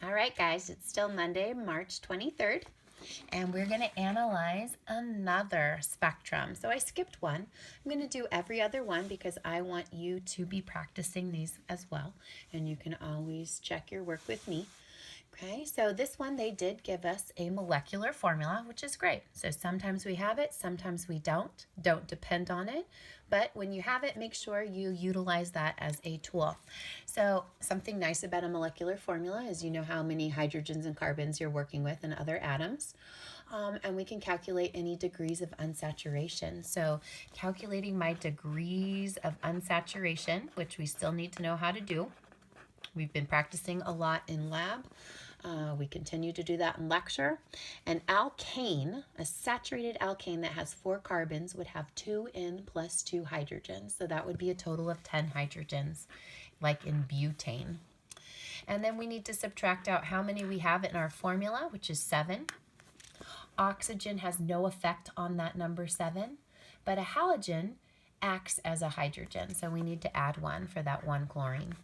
All right, guys, it's still Monday, March 23rd, and we're going to analyze another spectrum. So I skipped one. I'm going to do every other one because I want you to be practicing these as well, and you can always check your work with me. Okay, so this one, they did give us a molecular formula, which is great. So sometimes we have it, sometimes we don't. Don't depend on it. But when you have it, make sure you utilize that as a tool. So something nice about a molecular formula is you know how many hydrogens and carbons you're working with and other atoms. And we can calculate any degrees of unsaturation. So calculating my degrees of unsaturation, which we still need to know how to do. We've been practicing a lot in lab. We continue to do that in lecture. An alkane, a saturated alkane that has 4 carbons would have 2N plus 2 hydrogens. So that would be a total of 10 hydrogens, like in butane. And then we need to subtract out how many we have in our formula, which is 7. Oxygen has no effect on that number 7, but a halogen acts as a hydrogen. So we need to add 1 for that 1 chlorine.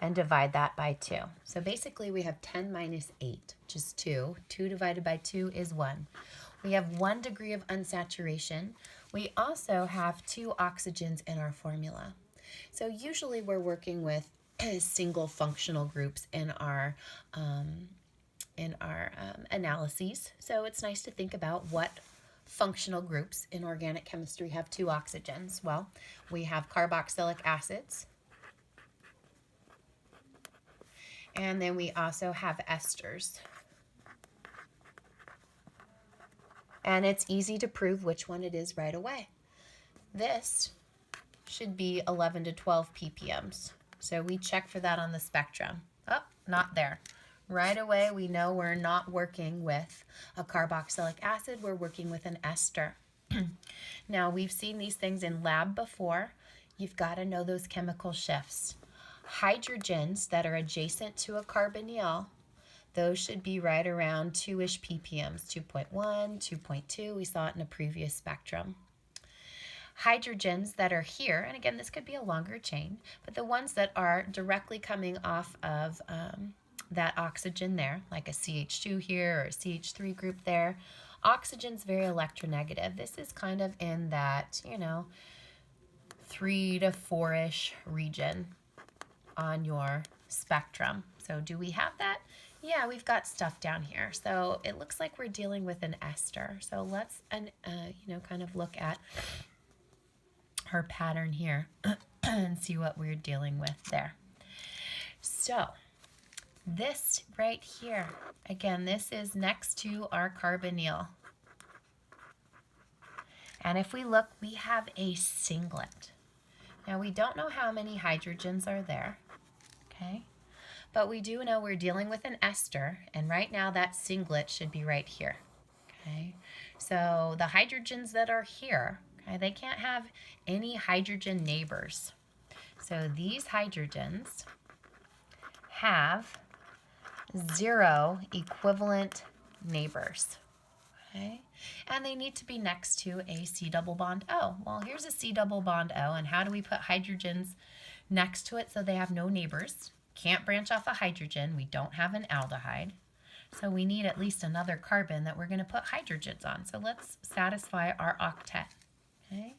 And divide that by 2. So basically we have 10 minus 8, which is 2. 2 divided by 2 is 1. We have 1 degree of unsaturation. We also have 2 oxygens in our formula. So usually we're working with single functional groups in our analyses. So it's nice to think about what functional groups in organic chemistry have 2 oxygens. Well, we have carboxylic acids. And then we also have esters. And it's easy to prove which one it is right away. This should be 11 to 12 ppms. So we check for that on the spectrum. Oh, not there. Right away, we know we're not working with a carboxylic acid, we're working with an ester. Now, we've seen these things in lab before. You've got to know those chemical shifts. Hydrogens that are adjacent to a carbonyl, those should be right around 2-ish ppms, 2.1, 2.2. We saw it in a previous spectrum. Hydrogens that are here, and again, this could be a longer chain, but the ones that are directly coming off of that oxygen there, like a CH2 here or a CH3 group there, oxygen's very electronegative. This is kind of in that, 3 to 4-ish region on your spectrum. So do we have that? Yeah, we've got stuff down here. So it looks like we're dealing with an ester. So let's kind of look at her pattern here and see what we're dealing with there. So this right here, again, this is next to our carbonyl. And if we look, we have a singlet. Now we don't know how many hydrogens are there. Okay, but we do know we're dealing with an ester, and right now that singlet should be right here. Okay, so the hydrogens that are here, okay, they can't have any hydrogen neighbors. So these hydrogens have 0 equivalent neighbors. Okay, and they need to be next to a C double bond O. Well, here's a C double bond O, and how do we put hydrogens next to it so they have no neighbors? Can't branch off a hydrogen. We don't have an aldehyde. So we need at least another carbon that we're going to put hydrogens on. So let's satisfy our octet. Okay,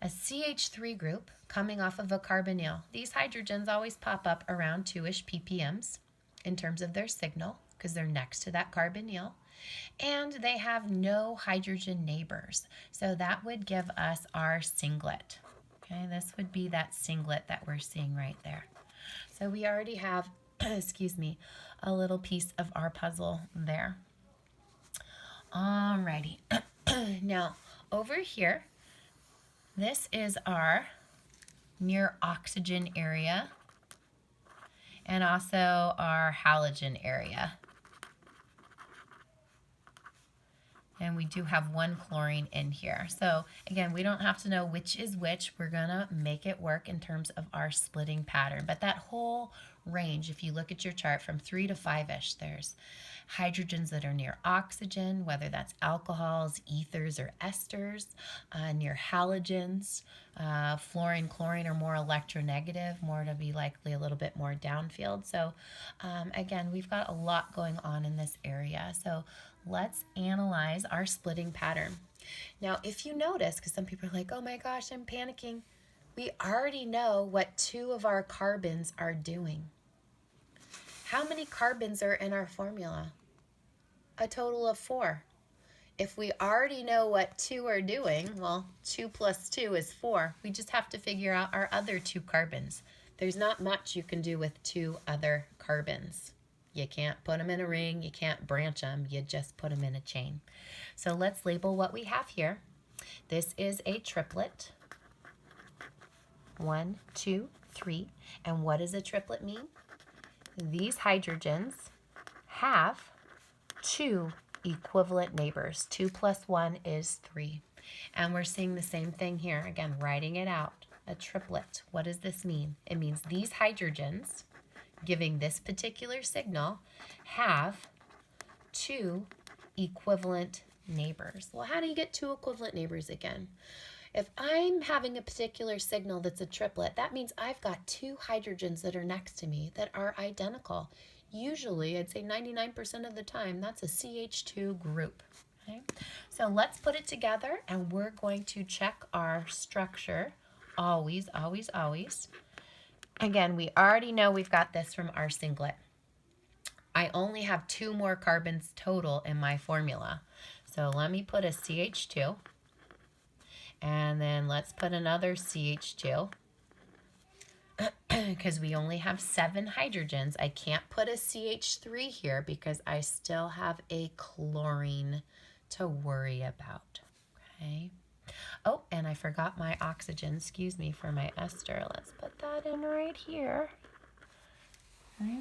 a CH3 group coming off of a carbonyl. These hydrogens always pop up around 2-ish ppms in terms of their signal because they're next to that carbonyl. And they have no hydrogen neighbors. So that would give us our singlet. Okay, this would be that singlet that we're seeing right there. So we already have, excuse me, a little piece of our puzzle there. Alrighty. Now, over here, this is our near oxygen area and also our halogen area. And we do have one chlorine in here. So again, we don't have to know which is which. We're gonna make it work in terms of our splitting pattern. But that whole range, if you look at your chart from 3 to 5-ish, there's hydrogens that are near oxygen, whether that's alcohols, ethers, or esters, near halogens. Fluorine, chlorine are more electronegative, more to be likely a little bit more downfield. So again, we've got a lot going on in this area. So let's analyze our splitting pattern. Now, if you notice, because some people are like, oh my gosh, I'm panicking, we already know what 2 of our carbons are doing. How many carbons are in our formula? A total of 4. If we already know what 2 are doing, well, 2 plus 2 is 4. We just have to figure out our other 2 carbons. There's not much you can do with 2 other carbons. You can't put them in a ring, you can't branch them, you just put them in a chain. So let's label what we have here. This is a triplet. 1, 2, 3. And what does a triplet mean? These hydrogens have 2 equivalent neighbors. 2 plus 1 is 3. And we're seeing the same thing here. Again, writing it out. A triplet. What does this mean? It means these hydrogens, giving this particular signal, have 2 equivalent neighbors. Well, how do you get 2 equivalent neighbors again? If I'm having a particular signal that's a triplet, that means I've got 2 hydrogens that are next to me that are identical. Usually, I'd say 99% of the time, that's a CH2 group. Okay? So let's put it together, and we're going to check our structure. Always, always, always. Again, we already know we've got this from our singlet. I only have 2 more carbons total in my formula. So let me put a CH2. And then let's put another CH2. Because we only have 7 hydrogens. I can't put a CH3 here because I still have a chlorine to worry about. Okay. Oh, and I forgot my oxygen, excuse me, for my ester. Let's put that in right here. Okay.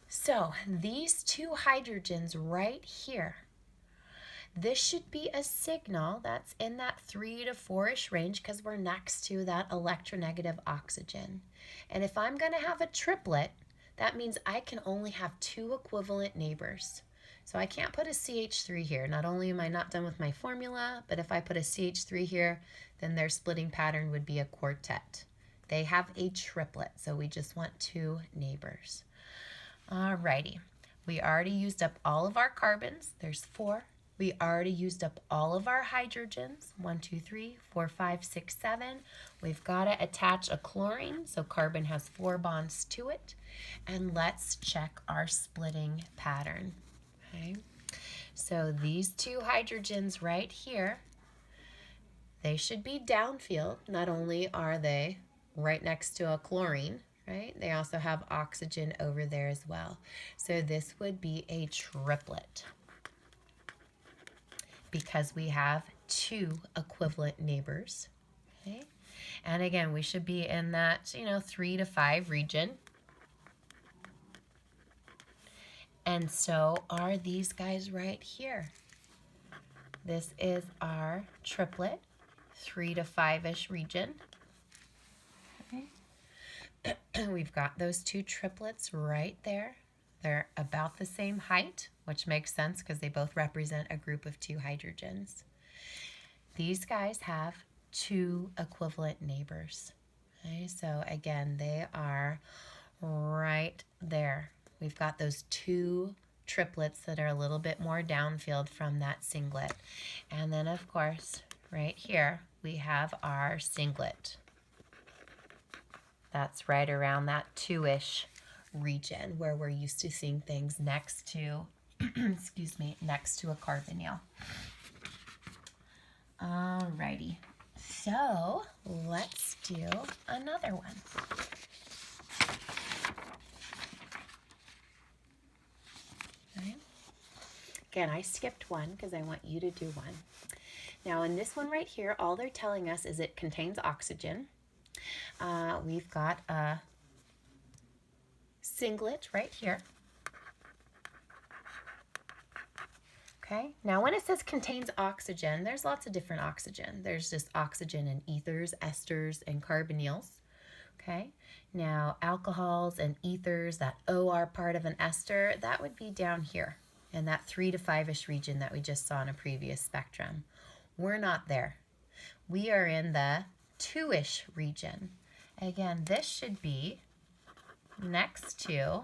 So these 2 hydrogens right here, this should be a signal that's in that 3 to 4-ish range because we're next to that electronegative oxygen. And if I'm going to have a triplet, that means I can only have 2 equivalent neighbors. So I can't put a CH3 here. Not only am I not done with my formula, but if I put a CH3 here, then their splitting pattern would be a quartet. They have a triplet, so we just want 2 neighbors. Alrighty, we already used up all of our carbons. There's 4. We already used up all of our hydrogens. 1, 2, 3, 4, 5, 6, 7. We've got to attach a chlorine, so carbon has 4 bonds to it. And let's check our splitting pattern. Okay, so these 2 hydrogens right here, they should be downfield. Not only are they right next to a chlorine, right? They also have oxygen over there as well. So this would be a triplet because we have 2 equivalent neighbors. Okay, and again, we should be in that 3 to 5 region. And so are these guys right here. This is our triplet, 3 to 5-ish region. Okay. We've got those 2 triplets right there. They're about the same height, which makes sense because they both represent a group of 2 hydrogens. These guys have 2 equivalent neighbors. Okay, so again, they are right there. We've got those 2 triplets that are a little bit more downfield from that singlet. And then, of course, right here, we have our singlet. That's right around that 2-ish region where we're used to seeing things next to, excuse me, next to a carbonyl. Alrighty, so let's do another one. Okay. Again, I skipped one because I want you to do one. Now in this one right here, all they're telling us is it contains oxygen. We've got a singlet right here. Okay, now when it says contains oxygen, there's lots of different oxygen. There's just oxygen in ethers, esters, and carbonyls. Okay, now alcohols and ethers, that OR part of an ester, that would be down here in that 3 to 5-ish region that we just saw in a previous spectrum. We're not there. We are in the 2-ish region. Again, this should be next to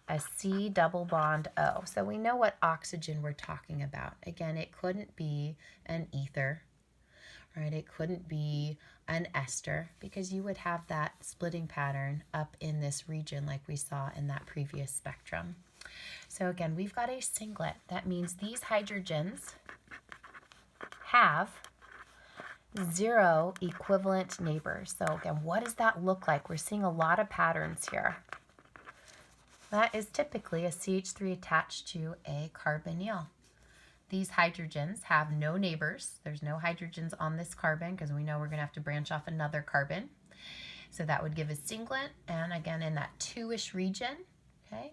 a C double bond O. So we know what oxygen we're talking about. Again, it couldn't be an ether, right? It couldn't be an ester because you would have that splitting pattern up in this region like we saw in that previous spectrum. So again, we've got a singlet. That means these hydrogens have 0 equivalent neighbors. So again, what does that look like? We're seeing a lot of patterns here. That is typically a CH3 attached to a carbonyl. These hydrogens have no neighbors. There's no hydrogens on this carbon because we know we're going to have to branch off another carbon. So that would give a singlet. And again, in that 2-ish region, okay,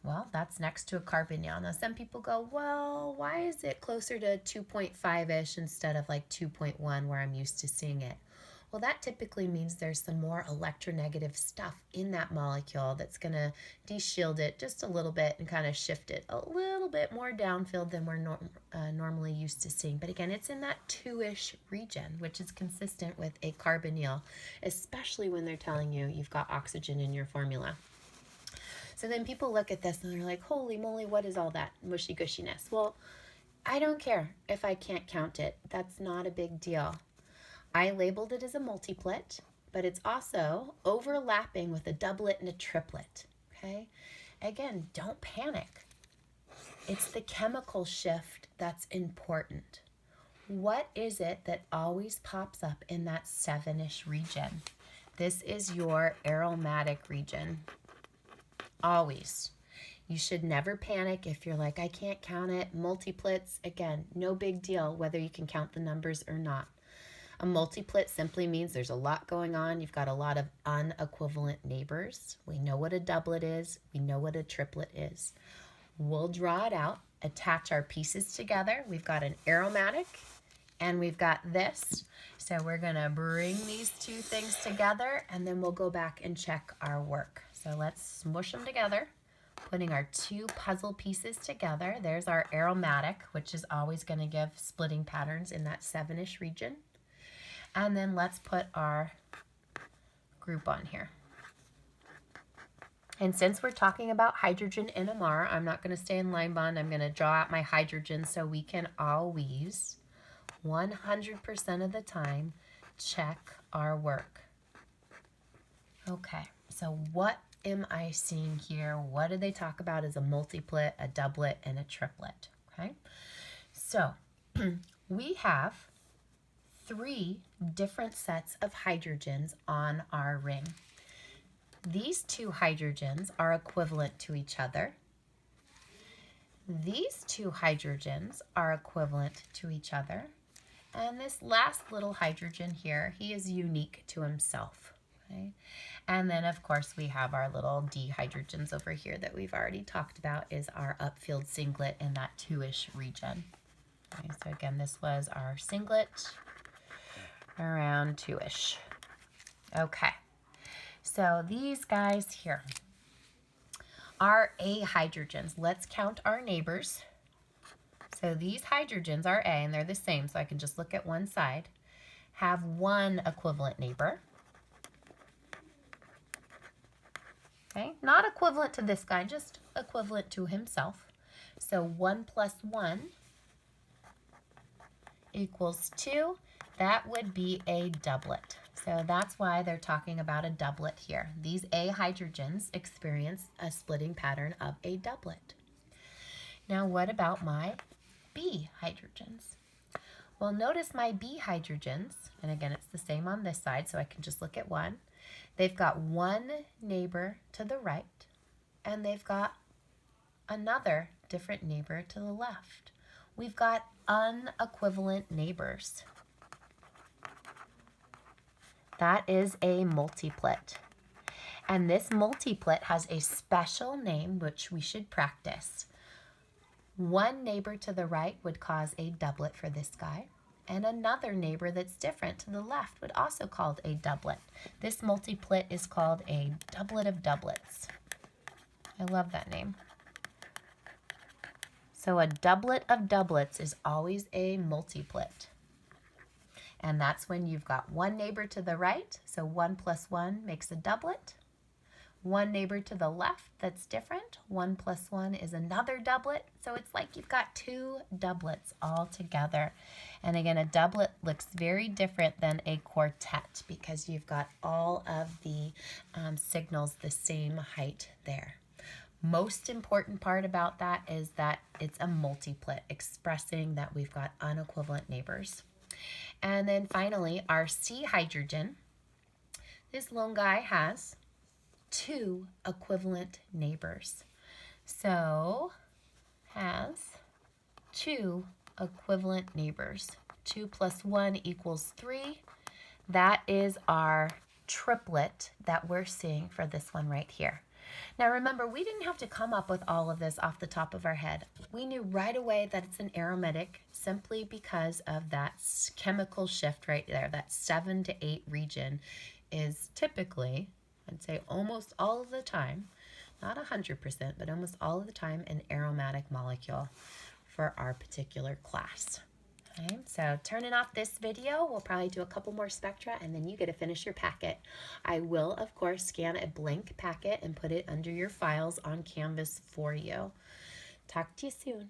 well, that's next to a carbonyl. Now, some people go, well, why is it closer to 2.5-ish instead of like 2.1 where I'm used to seeing it? Well, that typically means there's some more electronegative stuff in that molecule that's going to de-shield it just a little bit and kind of shift it a little bit more downfield than we're normally used to seeing. But again, it's in that 2-ish region, which is consistent with a carbonyl, especially when they're telling you you've got oxygen in your formula. So then people look at this and they're like, holy moly, what is all that mushy gushiness? Well, I don't care if I can't count it. That's not a big deal. I labeled it as a multiplet, but it's also overlapping with a doublet and a triplet, okay? Again, don't panic. It's the chemical shift that's important. What is it that always pops up in that 7-ish region? This is your aromatic region. Always. You should never panic if you're like, I can't count it. Multiplets, again, no big deal whether you can count the numbers or not. A multiplet simply means there's a lot going on. You've got a lot of unequivalent neighbors. We know what a doublet is. We know what a triplet is. We'll draw it out, attach our pieces together. We've got an aromatic and we've got this. So we're going to bring these two things together and then we'll go back and check our work. So let's smush them together, putting our two puzzle pieces together. There's our aromatic, which is always going to give splitting patterns in that 7-ish region. And then let's put our group on here. And since we're talking about hydrogen NMR, I'm not going to stay in line bond. I'm going to draw out my hydrogen so we can always, 100% of the time, check our work. Okay, so what am I seeing here? What do they talk about as a multiplet, a doublet, and a triplet? Okay, so we have 3 different sets of hydrogens on our ring. These 2 hydrogens are equivalent to each other. These 2 hydrogens are equivalent to each other. And this last little hydrogen here, he is unique to himself. Okay? And then, of course, we have our little D hydrogens over here that we've already talked about is our upfield singlet in that 2-ish region. Okay, so again, this was our singlet around 2-ish. Okay, so these guys here are A hydrogens. Let's count our neighbors. So these hydrogens are A, and they're the same, so I can just look at one side, have 1 equivalent neighbor. Okay, not equivalent to this guy, just equivalent to himself. So 1 plus 1 equals 2. That would be a doublet. So that's why they're talking about a doublet here. These A hydrogens experience a splitting pattern of a doublet. Now what about my B hydrogens? Well, notice my B hydrogens, and again, it's the same on this side, so I can just look at one. They've got 1 neighbor to the right, and they've got another different neighbor to the left. We've got unequivalent neighbors. That is a multiplet. And this multiplet has a special name which we should practice. One neighbor to the right would cause a doublet for this guy, and another neighbor that's different to the left would also cause a doublet. This multiplet is called a doublet of doublets. I love that name. So a doublet of doublets is always a multiplet. And that's when you've got one neighbor to the right, so 1 plus 1 makes a doublet. One neighbor to the left that's different, 1 plus 1 is another doublet. So it's like you've got two doublets all together. And again, a doublet looks very different than a quartet because you've got all of the signals the same height there. Most important part about that is that it's a multiplet, expressing that we've got unequivalent neighbors. And then finally, our C hydrogen, this lone guy has two equivalent neighbors. So has two equivalent neighbors. 2 plus 1 equals 3. That is our triplet that we're seeing for this one right here. Now remember, we didn't have to come up with all of this off the top of our head. We knew right away that it's an aromatic simply because of that chemical shift right there. That 7 to 8 region is typically, I'd say almost all of the time, not 100%, but almost all of the time, an aromatic molecule for our particular class. Okay, so turning off this video, we'll probably do a couple more spectra and then you get to finish your packet. I will, of course, scan a blank packet and put it under your files on Canvas for you. Talk to you soon.